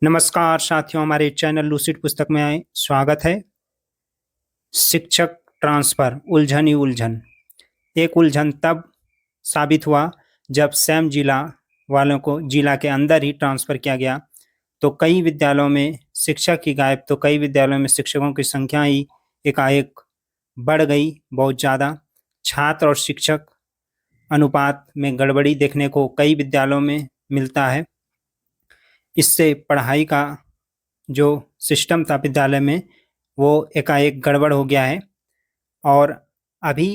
नमस्कार साथियों, हमारे चैनल लूसिड पुस्तक में स्वागत है। शिक्षक ट्रांसफर उलझन ही उलझन। एक उलझन तब साबित हुआ जब सैम जिला वालों को जिला के अंदर ही ट्रांसफर किया गया तो कई विद्यालयों में शिक्षक ही गायब, तो कई विद्यालयों में शिक्षकों की संख्या ही एकाएक बढ़ गई बहुत ज़्यादा। छात्र और शिक्षक अनुपात में गड़बड़ी देखने को कई विद्यालयों में मिलता है। इससे पढ़ाई का जो सिस्टम था विद्यालय में वो एकाएक गड़बड़ हो गया है। और अभी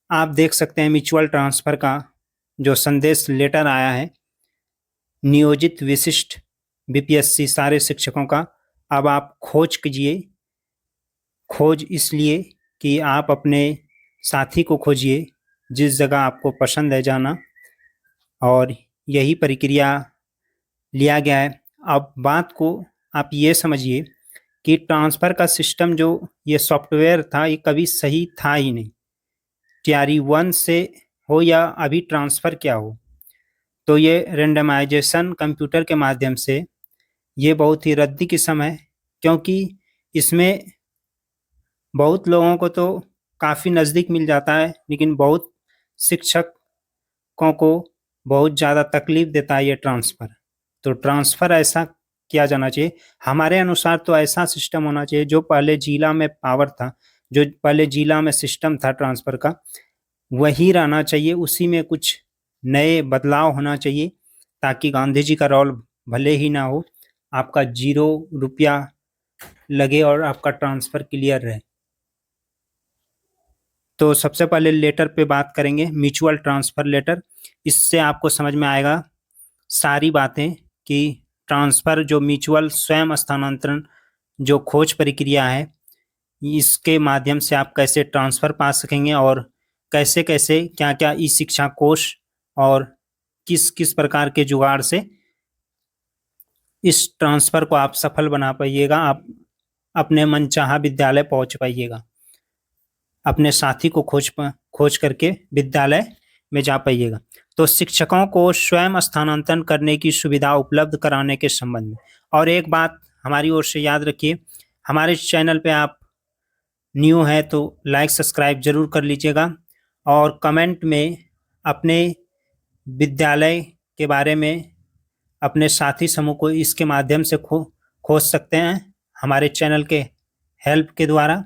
आप देख सकते हैं म्यूचुअल ट्रांसफ़र का जो संदेश लेटर आया है नियोजित विशिष्ट बीपीएससी सारे शिक्षकों का। अब आप खोज कीजिए। खोज इसलिए कि आप अपने साथी को खोजिए जिस जगह आपको पसंद है जाना, और यही प्रक्रिया लिया गया है। अब बात को आप ये समझिए कि ट्रांसफ़र का सिस्टम जो ये सॉफ्टवेयर था ये कभी सही था ही नहीं। टीआरई 1 से हो या अभी ट्रांसफ़र क्या हो, तो ये रेंडमाइजेशन कंप्यूटर के माध्यम से ये बहुत ही रद्दी किस्म है, क्योंकि इसमें बहुत लोगों को तो काफ़ी नज़दीक मिल जाता है लेकिन बहुत शिक्षकों को बहुत ज़्यादा तकलीफ देता है ये ट्रांसफ़र। तो ट्रांसफ़र ऐसा किया जाना चाहिए, हमारे अनुसार तो ऐसा सिस्टम होना चाहिए जो पहले जिला में पावर था, जो पहले जिला में सिस्टम था ट्रांसफ़र का वही रहना चाहिए। उसी में कुछ नए बदलाव होना चाहिए ताकि गांधी जी का रोल भले ही ना हो, आपका 0 रुपया लगे और आपका ट्रांसफ़र क्लियर रहे। तो सबसे पहले लेटर पे बात करेंगे, म्यूचुअल ट्रांसफ़र लेटर। इससे आपको समझ में आएगा सारी बातें कि ट्रांसफ़र जो म्यूचुअल स्वयं स्थानांतरण जो खोज प्रक्रिया है इसके माध्यम से आप कैसे ट्रांसफ़र पा सकेंगे और कैसे कैसे क्या क्या ई शिक्षा कोष और किस किस प्रकार के जुगाड़ से इस ट्रांसफ़र को आप सफल बना पाइएगा, आप अपने मनचाहा विद्यालय पहुंच पाइएगा, अपने साथी को खोज करके विद्यालय में जा पाइएगा। तो शिक्षकों को स्वयं स्थानांतरण करने की सुविधा उपलब्ध कराने के संबंध में। और एक बात हमारी ओर से याद रखिए, हमारे चैनल पे आप न्यू है तो लाइक सब्सक्राइब जरूर कर लीजिएगा और कमेंट में अपने विद्यालय के बारे में अपने साथी समूह को इसके माध्यम से खोज सकते हैं हमारे चैनल के हेल्प के द्वारा,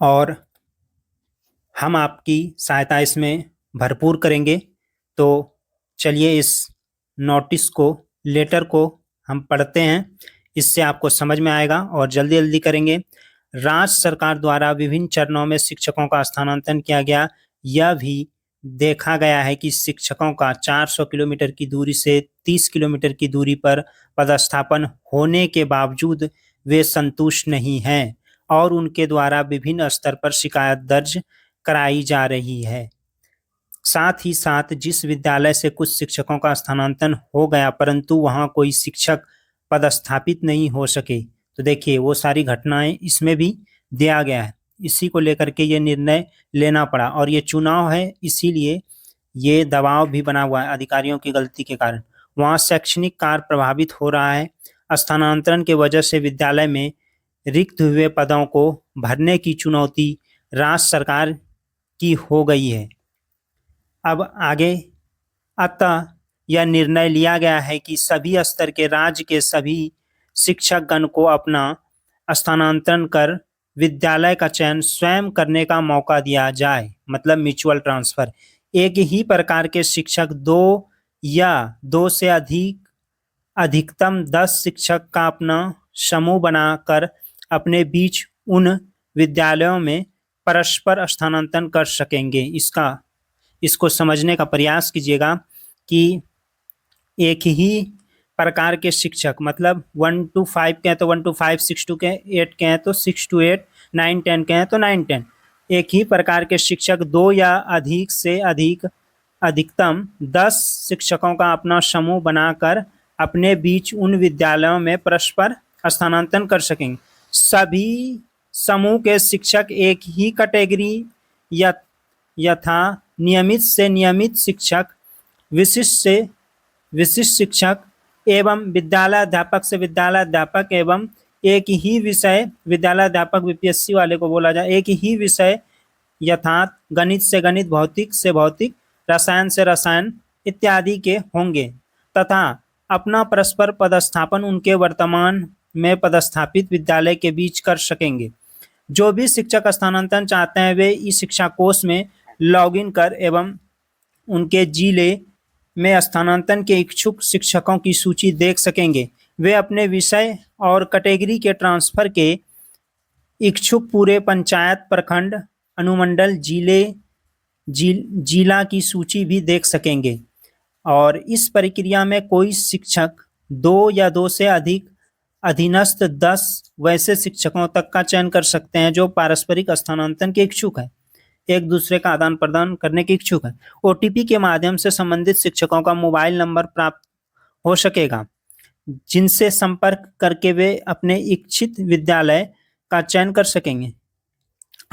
और हम आपकी सहायता इसमें भरपूर करेंगे। तो चलिए इस नोटिस को लेटर को हम पढ़ते हैं, इससे आपको समझ में आएगा और जल्दी जल्दी करेंगे। राज्य सरकार द्वारा विभिन्न चरणों में शिक्षकों का स्थानांतरण किया गया। यह भी देखा गया है कि शिक्षकों का 400 किलोमीटर की दूरी से 30 किलोमीटर की दूरी पर पदस्थापन होने के बावजूद वे संतुष्ट नहीं हैं और उनके द्वारा विभिन्न स्तर पर शिकायत दर्ज कराई जा रही है। साथ ही साथ जिस विद्यालय से कुछ शिक्षकों का स्थानांतरण हो गया परंतु वहां कोई शिक्षक पदस्थापित नहीं हो सके, तो देखिए वो सारी घटनाएं इसमें भी दिया गया है। इसी को लेकर के ये निर्णय लेना पड़ा और ये चुनाव है, इसीलिए ये दबाव भी बना हुआ है अधिकारियों की गलती के कारण। वहाँ शैक्षणिक कार्य प्रभावित हो रहा है। स्थानांतरण के वजह से विद्यालय में रिक्त हुए पदों को भरने की चुनौती राज्य सरकार की हो गई है। अब आगे अतः यह निर्णय लिया गया है कि सभी स्तर के राज्य के सभी शिक्षकगण को अपना स्थानांतरण कर विद्यालय का चयन स्वयं करने का मौका दिया जाए, मतलब म्यूचुअल ट्रांसफ़र। एक ही प्रकार के शिक्षक 2 या 2 से अधिकतम 10 शिक्षक का अपना समूह बनाकर अपने बीच उन विद्यालयों में परस्पर स्थानांतरण कर सकेंगे। इसको समझने का प्रयास कीजिएगा कि एक ही प्रकार के शिक्षक, मतलब 1 to 5 के हैं तो 1 to 5, 6 to 8 के हैं तो 6 to 8, 9 10 के हैं तो 9 10। एक ही प्रकार के शिक्षक 2 या अधिक से अधिकतम 10 शिक्षकों का अपना समूह बनाकर अपने बीच उन विद्यालयों में परस्पर स्थानांतरण कर सकेंगे। सभी समूह के शिक्षक एक ही कैटेगरी यथा नियमित से नियमित शिक्षक, विशिष्ट से विशिष्ट शिक्षक एवं विद्यालय अध्यापक से विद्यालय अध्यापक एवं एक ही विषय, विद्यालय अध्यापक बीपीएससी वाले को बोला जाए, एक ही विषय यथार्थ, गणित से गणित, भौतिक से भौतिक, रसायन से रसायन इत्यादि के होंगे तथा अपना परस्पर पदस्थापन उनके वर्तमान में पदस्थापित विद्यालय के बीच कर सकेंगे। जो भी शिक्षक स्थानांतरण चाहते हैं वे इस शिक्षा कोष में लॉगिन कर एवं उनके जिले में स्थानांतरण के इच्छुक शिक्षकों की सूची देख सकेंगे। वे अपने विषय और कैटेगरी के ट्रांसफर के इच्छुक पूरे पंचायत, प्रखंड, अनुमंडल, जिला की सूची भी देख सकेंगे और इस प्रक्रिया में कोई शिक्षक 2 या 2 से अधिक अधीनस्थ 10 वैसे शिक्षकों तक का चयन कर सकते हैं जो पारस्परिक स्थानांतरण के इच्छुक हैं, एक दूसरे का आदान प्रदान करने के इच्छुक हैं। ओटीपी के माध्यम से संबंधित शिक्षकों का मोबाइल नंबर प्राप्त हो सकेगा जिनसे संपर्क करके वे अपने इच्छित विद्यालय का चयन कर सकेंगे।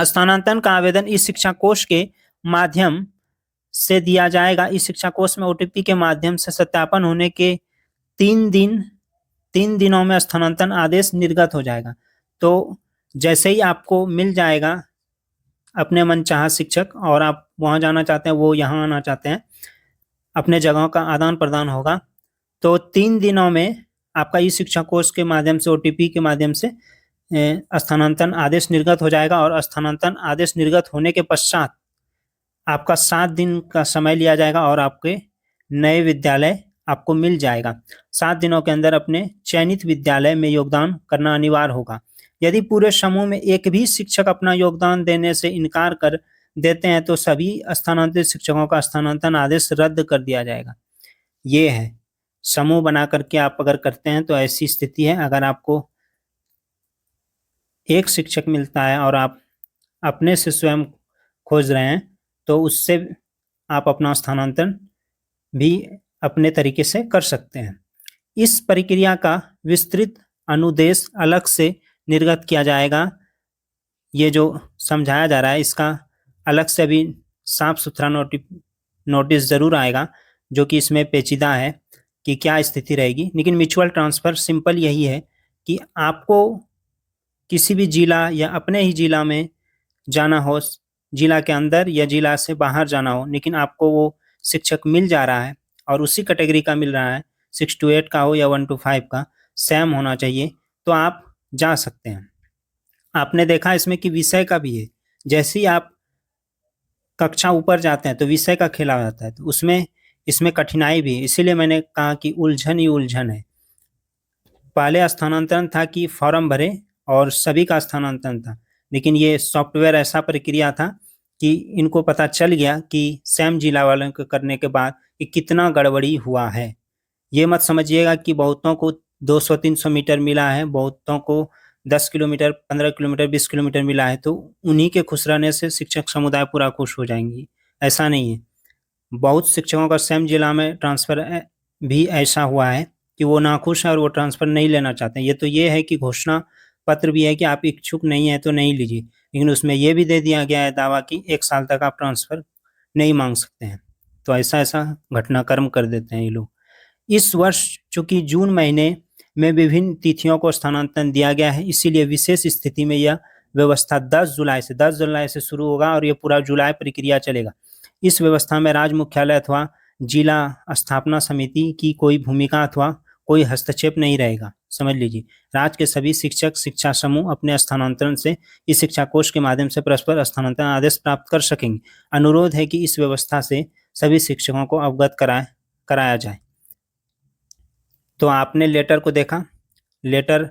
स्थानांतरण का आवेदन इस शिक्षा कोष के माध्यम से दिया जाएगा। इस शिक्षा कोष में ओटीपी के माध्यम से सत्यापन होने के 3 दिनों में स्थानांतरण आदेश निर्गत हो जाएगा। तो जैसे ही आपको मिल जाएगा अपने मनचाहा शिक्षक और आप वहाँ जाना चाहते हैं, वो यहाँ आना चाहते हैं, अपने जगहों का आदान प्रदान होगा, तो 3 दिनों में आपका इस शिक्षा कोष के माध्यम से ओटीपी के माध्यम से स्थानांतरण आदेश निर्गत हो जाएगा और स्थानांतरण आदेश निर्गत होने के पश्चात आपका 7 दिन का समय लिया जाएगा और आपके नए विद्यालय आपको मिल जाएगा। 7 दिनों के अंदर अपने चयनित विद्यालय में योगदान करना अनिवार्य होगा। यदि पूरे समूह में एक भी शिक्षक अपना योगदान देने से इनकार कर देते हैं तो सभी स्थानांतरित शिक्षकों का स्थानांतरण आदेश रद्द कर दिया जाएगा। ये है समूह बना करके आप अगर करते हैं तो ऐसी स्थिति है। अगर आपको एक शिक्षक मिलता है और आप अपने से स्वयं खोज रहे हैं तो उससे आप अपना स्थानांतरण भी अपने तरीके से कर सकते हैं। इस प्रक्रिया का विस्तृत अनुदेश अलग से निर्गत किया जाएगा। ये जो समझाया जा रहा है इसका अलग से अभी साफ सुथरा नोटिस जरूर आएगा जो कि इसमें पेचीदा है कि क्या स्थिति रहेगी। लेकिन म्यूचुअल ट्रांसफर सिंपल यही है कि आपको किसी भी जिला या अपने ही जिला में जाना हो, जिला के अंदर या जिला से बाहर जाना हो, लेकिन आपको वो शिक्षक मिल जा रहा है और उसी कैटेगरी का मिल रहा है, 6 to 8 का हो या 1 to 5 का, सेम होना चाहिए, तो आप जा सकते हैं। आपने देखा इसमें कि विषय का भी है। जैसे ही आप कक्षा ऊपर जाते हैं तो विषय का खेला हो जाता है, तो उसमें इसमें कठिनाई भी है। इसीलिए मैंने कहा कि उलझन ही उलझन है। पहले स्थानांतरण था कि फॉर्म भरे और सभी का स्थानांतरण था, लेकिन ये सॉफ्टवेयर ऐसा प्रक्रिया था कि इनको पता चल गया कि सेम जिला वालों को करने के बाद कि कितना गड़बड़ी हुआ है। ये मत समझिएगा कि बहुतों को 200-300 मीटर मिला है, बहुतों को 10 किलोमीटर, 15 किलोमीटर, 20 किलोमीटर मिला है, तो उन्हीं के खुश रहने से शिक्षक समुदाय पूरा खुश हो जाएंगी, ऐसा नहीं है। बहुत शिक्षकों का सेम जिला में ट्रांसफर भी ऐसा हुआ है कि वो नाखुश है और वो ट्रांसफर नहीं लेना चाहते हैं। ये तो ये है कि घोषणा पत्र भी है कि आप इच्छुक नहीं है तो नहीं लीजिए, लेकिन उसमें ये भी दे दिया गया है दावा कि 1 साल तक आप ट्रांसफर नहीं मांग सकते हैं। तो ऐसा घटनाक्रम कर देते हैं ये लोग। इस वर्ष चूंकि जून महीने में विभिन्न तिथियों को स्थानांतरण दिया गया है, इसीलिए विशेष स्थिति में यह व्यवस्था 10 जुलाई से शुरू होगा और ये पूरा जुलाई प्रक्रिया चलेगा। इस व्यवस्था में राज्य मुख्यालय अथवा जिला स्थापना समिति की कोई भूमिका अथवा कोई हस्तक्षेप नहीं रहेगा। समझ लीजिए, राज्य के सभी शिक्षक शिक्षा समूह अपने स्थानांतरण से इस शिक्षा कोष के माध्यम से परस्पर स्थानांतरण आदेश प्राप्त कर सकेंगे। अनुरोध है कि इस व्यवस्था से सभी शिक्षकों को अवगत कराया जाए। तो आपने लेटर को देखा, लेटर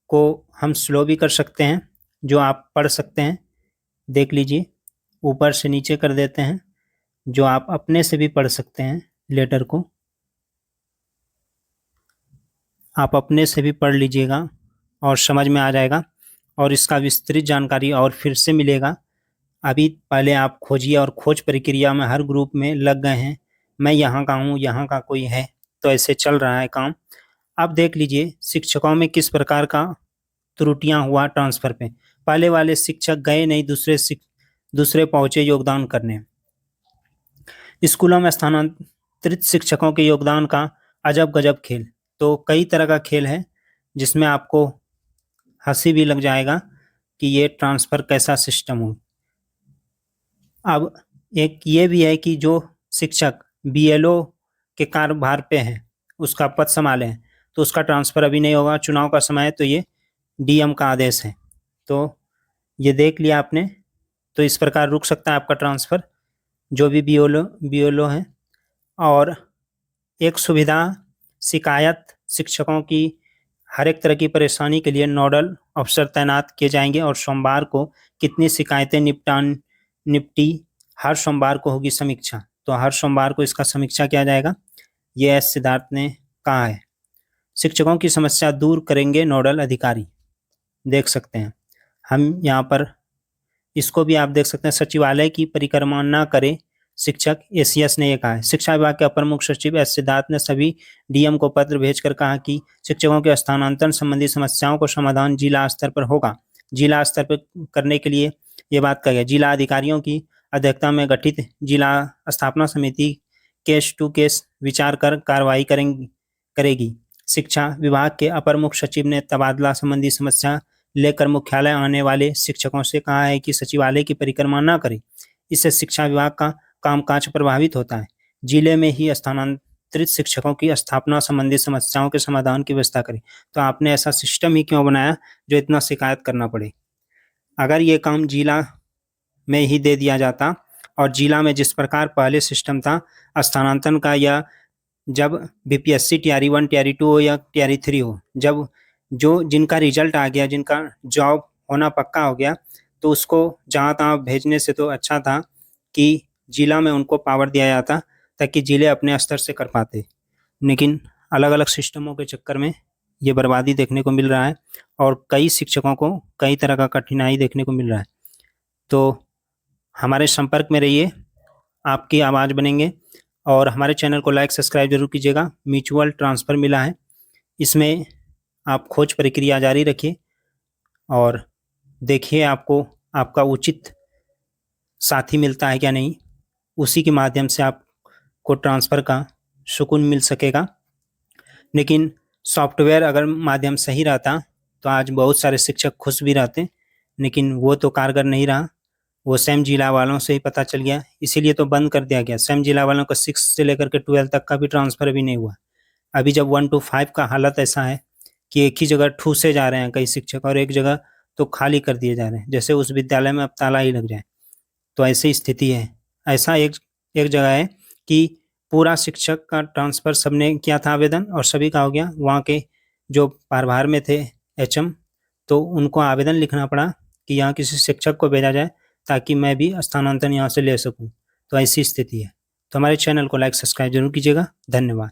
को हम स्लो भी कर सकते हैं, जो आप पढ़ सकते हैं, देख लीजिए, ऊपर से नीचे कर देते हैं, जो आप अपने से भी पढ़ सकते हैं। लेटर को आप अपने से भी पढ़ लीजिएगा और समझ में आ जाएगा और इसका विस्तृत जानकारी और फिर से मिलेगा। अभी पहले आप खोजिए और खोज प्रक्रिया में हर ग्रुप में लग गए हैं, मैं यहाँ का हूँ, यहाँ का कोई है, तो ऐसे चल रहा है काम। अब देख लीजिए शिक्षकों में किस प्रकार का त्रुटियां हुआ ट्रांसफर पे। पहले वाले शिक्षक गए नहीं, दूसरे पहुंचे योगदान करने। स्कूलों में स्थानांतरित शिक्षकों के योगदान का अजब गजब खेल। तो कई तरह का खेल है जिसमें आपको हंसी भी लग जाएगा कि ये ट्रांसफ़र कैसा सिस्टम हो। अब एक ये भी है कि जो शिक्षक बीएलओ के कार्यभार पे हैं, उसका पद संभाले हैं, तो उसका ट्रांसफ़र अभी नहीं होगा। चुनाव का समय है तो ये डीएम का आदेश है। तो ये देख लिया आपने। तो इस प्रकार रुक सकता है आपका ट्रांसफ़र जो भी बीएलओ हैं। और एक सुविधा शिकायत शिक्षकों की हर एक तरह की परेशानी के लिए नोडल अफसर तैनात किए जाएंगे और सोमवार को कितनी शिकायतें निपटी हर सोमवार को होगी समीक्षा। तो हर सोमवार को इसका समीक्षा किया जाएगा, ये एस सिद्धार्थ ने कहा है। शिक्षकों की समस्या दूर करेंगे नोडल अधिकारी, देख सकते हैं हम यहाँ पर। इसको भी आप देख सकते हैं, सचिवालय की परिक्रमा न करे शिक्षक, एसीएस ने यह कहा है। शिक्षा विभाग के अपर मुख्य सचिव एस सिद्धार्थ ने सभी डीएम को पत्र भेजकर कहा कि शिक्षकों के स्थानांतरण संबंधी समस्याओं को समाधान जिला स्तर पर होगा। जिला स्तर पर करने के लिए ये बात कही है। जिला अधिकारियों की अध्यक्षता में गठित जिला स्थापना समिति केस टू केस विचार कर कार्रवाई करेगी। शिक्षा विभाग के अपर मुख्य सचिव ने तबादला संबंधी समस्या लेकर मुख्यालय आने वाले शिक्षकों से कहा है कि सचिवालय की परिक्रमा न करें, इससे शिक्षा विभाग का कामकाज प्रभावित होता है। जिले में ही स्थानांतरित शिक्षकों की स्थापना संबंधी समस्याओं के समाधान की व्यवस्था करें। तो आपने ऐसा सिस्टम ही क्यों बनाया जो इतना शिकायत करना पड़े? अगर ये काम जिला में ही दे दिया जाता और जिला में जिस प्रकार पहले सिस्टम था स्थानांतरण का, या जब बीपीएससी टीआरई 1 टीआरई 2 हो या टीआरई 3 हो, जब जो जिनका रिजल्ट आ गया, जिनका जॉब होना पक्का हो गया, तो उसको जहाँ तहाँ भेजने से तो अच्छा था कि जिला में उनको पावर दिया जाता ताकि जिले अपने स्तर से कर पाते। लेकिन अलग अलग सिस्टमों के चक्कर में ये बर्बादी देखने को मिल रहा है और कई शिक्षकों को कई तरह का कठिनाई देखने को मिल रहा है। तो हमारे संपर्क में रहिए, आपकी आवाज़ बनेंगे। और हमारे चैनल को लाइक सब्सक्राइब जरूर कीजिएगा। म्यूचुअल ट्रांसफ़र मिला है, इसमें आप खोज प्रक्रिया जारी रखिए और देखिए आपको आपका उचित साथी मिलता है क्या नहीं। उसी के माध्यम से आपको ट्रांसफ़र का सुकून मिल सकेगा। लेकिन सॉफ्टवेयर अगर माध्यम सही रहता तो आज बहुत सारे शिक्षक खुश भी रहते, लेकिन वो तो कारगर नहीं रहा। वो सेम जिला वालों से ही पता चल गया, इसीलिए तो बंद कर दिया गया। सेम जिला वालों का 6 से लेकर के 12 तक का भी ट्रांसफ़र अभी नहीं हुआ। अभी जब 1 to 5 का हालत ऐसा है कि एक ही जगह ठूसे जा रहे हैं कई शिक्षक और एक जगह तो खाली कर दिए जा रहे हैं, जैसे उस विद्यालय में अब ताला ही लग जाए। तो ऐसी स्थिति है। ऐसा एक जगह है कि पूरा शिक्षक का ट्रांसफ़र सबने किया था आवेदन और सभी का हो गया। वहाँ के जो प्रभार में थे एचएम, तो उनको आवेदन लिखना पड़ा कि यहाँ किसी शिक्षक को भेजा जाए ताकि मैं भी स्थानांतरण यहाँ से ले सकूँ। तो ऐसी स्थिति है। तो हमारे चैनल को लाइक सब्सक्राइब जरूर कीजिएगा। धन्यवाद।